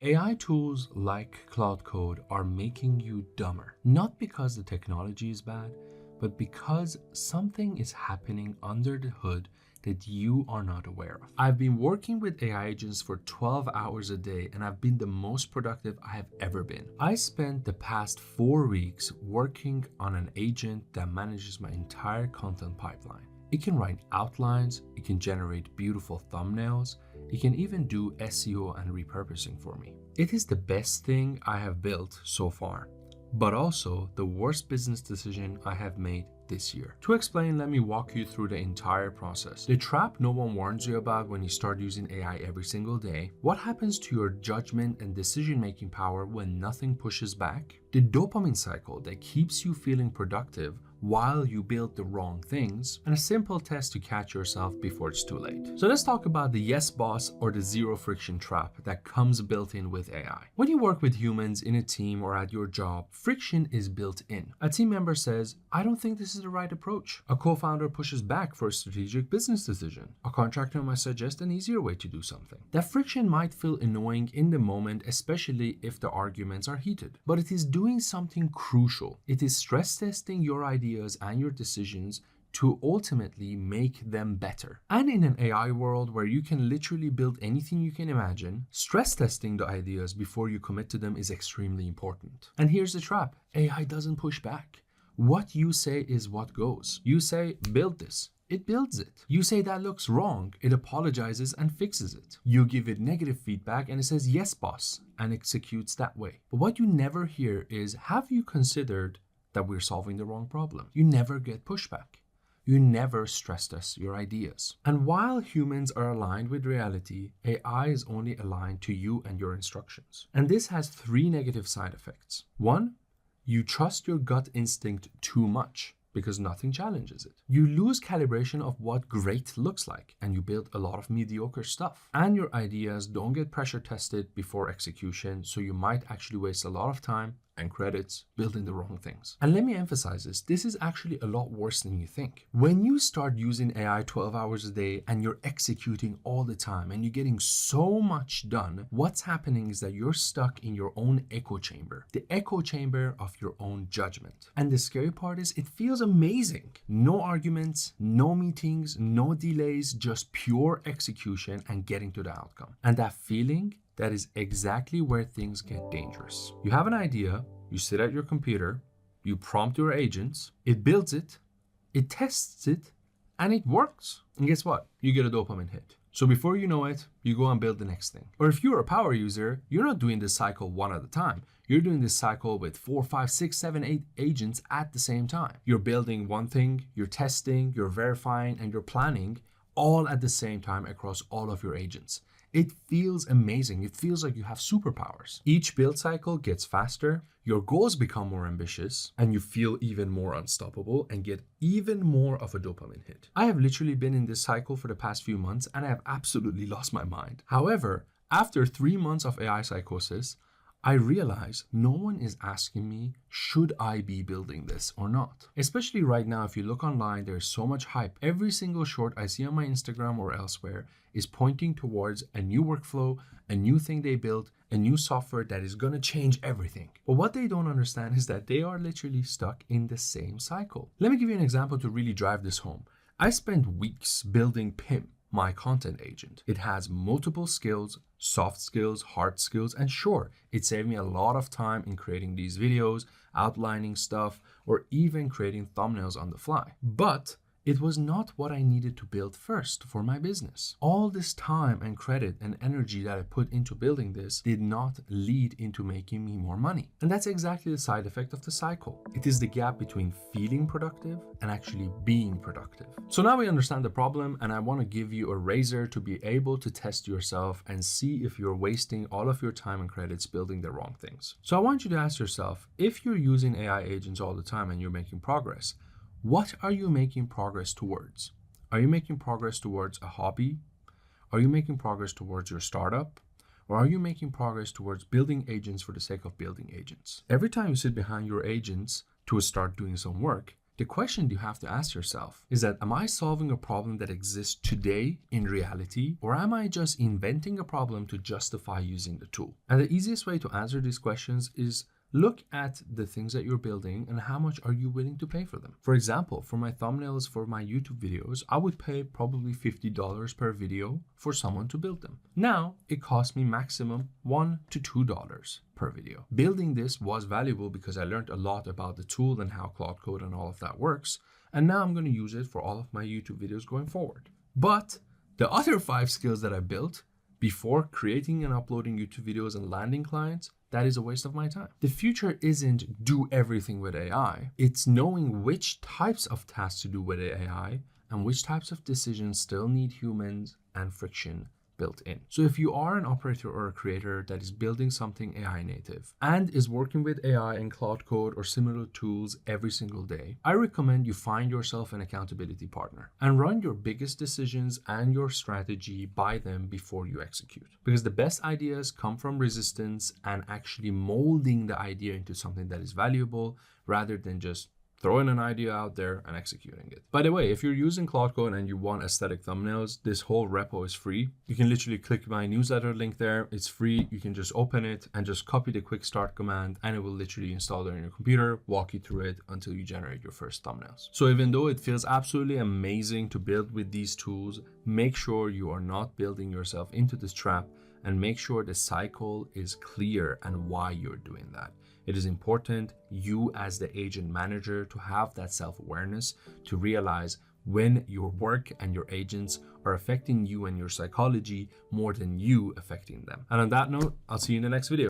AI tools like Cloud Code are making you dumber, not because the technology is bad, but because something is happening under the hood that you are not aware of. I've been working with AI agents for 12 hours a day and I've been the most productive I have ever been. I spent the past 4 weeks working on an agent that manages my entire content pipeline. It can write outlines, it can generate beautiful thumbnails, it can even do SEO and repurposing for me. It is the best thing I have built so far, but also the worst business decision I have made this year. To explain, let me walk you through the entire process. The trap no one warns you about when you start using AI every single day. What happens to your judgment and decision-making power when nothing pushes back? The dopamine cycle that keeps you feeling productive while you build the wrong things, and a simple test to catch yourself before it's too late. So let's talk about the yes boss or the zero friction trap that comes built in with AI. When you work with humans in a team or at your job, friction is built in. A team member says, I don't think this is the right approach. A co-founder pushes back for a strategic business decision. A contractor might suggest an easier way to do something. That friction might feel annoying in the moment, especially if the arguments are heated. But it is doing something crucial. It is stress testing your ideas and your decisions to ultimately make them better. And in an AI world where you can literally build anything you can imagine, stress testing the ideas before you commit to them is extremely important. And here's the trap. AI doesn't push back. What you say is what goes. You say, build this. It builds it. You say that looks wrong. It apologizes and fixes it. You give it negative feedback and it says, yes, boss, and executes that way. But what you never hear is, have you considered that we're solving the wrong problem? You never get pushback. You never stress test your ideas. And while humans are aligned with reality, AI is only aligned to you and your instructions. And this has 3 negative side effects. 1, you trust your gut instinct too much because nothing challenges it. You lose calibration of what great looks like and you build a lot of mediocre stuff. And your ideas don't get pressure tested before execution, so you might actually waste a lot of time and credits building the wrong things. And let me emphasize this is actually a lot worse than you think. When you start using AI 12 hours a day and you're executing all the time and you're getting so much done, what's happening is that you're stuck in your own echo chamber, the echo chamber of your own judgment. And the scary part is it feels amazing. No arguments, no meetings, no delays, just pure execution and getting to the outcome. And that feeling, that is exactly where things get dangerous. You have an idea, you sit at your computer, you prompt your agents, it builds it, it tests it, and it works. And guess what? You get a dopamine hit. So before you know it, you go and build the next thing. Or if you're a power user, you're not doing this cycle one at a time. You're doing this cycle with 4, 5, 6, 7, 8 agents at the same time. You're building one thing, you're testing, you're verifying, and you're planning all at the same time across all of your agents. It feels amazing. It feels like you have superpowers. Each build cycle gets faster, your goals become more ambitious, and you feel even more unstoppable and get even more of a dopamine hit. I have literally been in this cycle for the past few months and I have absolutely lost my mind. However, after 3 months of AI psychosis, I realize no one is asking me, should I be building this or not? Especially right now, if you look online, there's so much hype. Every single short I see on my Instagram or elsewhere is pointing towards a new workflow, a new thing they built, a new software that is going to change everything. But what they don't understand is that they are literally stuck in the same cycle. Let me give you an example to really drive this home. I spent weeks building PIM, my content agent. It has multiple skills, soft skills, hard skills, and sure, it saved me a lot of time in creating these videos, outlining stuff, or even creating thumbnails on the fly. But it was not what I needed to build first for my business. All this time and credit and energy that I put into building this did not lead into making me more money. And that's exactly the side effect of the cycle. It is the gap between feeling productive and actually being productive. So now we understand the problem, and I want to give you a razor to be able to test yourself and see if you're wasting all of your time and credits building the wrong things. So I want you to ask yourself, if you're using AI agents all the time and you're making progress, what are you making progress towards? Are you making progress towards a hobby? Are you making progress towards your startup? Or are you making progress towards building agents for the sake of building agents? Every time you sit behind your agents to start doing some work, The question you have to ask yourself is that, am I solving a problem that exists today in reality, or am I just inventing a problem to justify using the tool? And the easiest way to answer these questions is look at the things that you're building and how much are you willing to pay for them. For example, for my thumbnails for my YouTube videos, I would pay probably $50 per video for someone to build them. Now, it costs me maximum $1 to $2 per video. Building this was valuable because I learned a lot about the tool and how Cloud Code and all of that works. And now I'm going to use it for all of my YouTube videos going forward. But the other 5 skills that I built before creating and uploading YouTube videos and landing clients, that is a waste of my time. The future isn't do everything with AI. It's knowing which types of tasks to do with AI and which types of decisions still need humans and friction built in. So if you are an operator or a creator that is building something AI native and is working with AI and Cloud Code or similar tools every single day, I recommend you find yourself an accountability partner and run your biggest decisions and your strategy by them before you execute. Because the best ideas come from resistance and actually molding the idea into something that is valuable rather than just throwing an idea out there and executing it. By the way, if you're using Cloud Code and you want aesthetic thumbnails, this whole repo is free. You can literally click my newsletter link there. It's free. You can just open it and just copy the quick start command and it will literally install it on your computer, walk you through it until you generate your first thumbnails. So even though it feels absolutely amazing to build with these tools, make sure you are not building yourself into this trap and make sure the cycle is clear and why you're doing that. It is important, you as the agent manager, to have that self-awareness, to realize when your work and your agents are affecting you and your psychology more than you affecting them. And on that note, I'll see you in the next video.